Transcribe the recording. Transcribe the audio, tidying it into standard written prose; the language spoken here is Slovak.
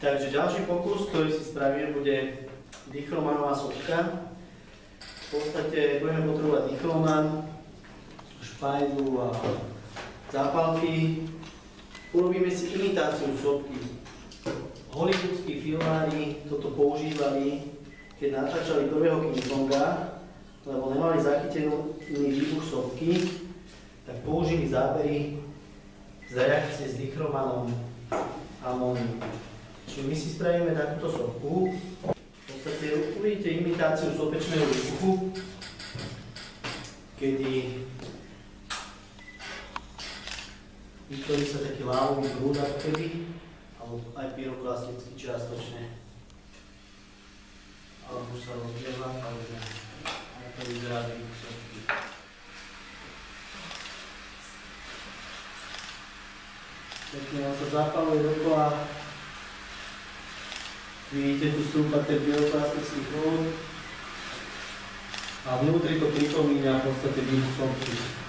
Takže ďalší pokus, ktorý si spravíme, bude dichromanová sopka. V podstate budeme potrebovať dichroman, špajdu a zápalky. Urobíme si imitáciu sopky. Hollywoodskí filmári toto používali, keď natáčali prvého King Konga, lebo nemali zachytený výbuch sopky, tak použili zábery z reakcie s dichromanom amóniu. Čiže my si spravíme takúto sopku. V podstate uvidíte imitáciu sopečného výbuchu, kedy vytvorí sa taký lávový prúd ako keby, alebo aj pyroklasticky čiastočne. Alebo už sa rozbieva, takže to vyzerá výbuch sopky. Pekne sa zapaluje dokola. Vidíte, tu stúpa ten pyroklastický prúd a vnútri to pripomína v podstate výbuch sopky.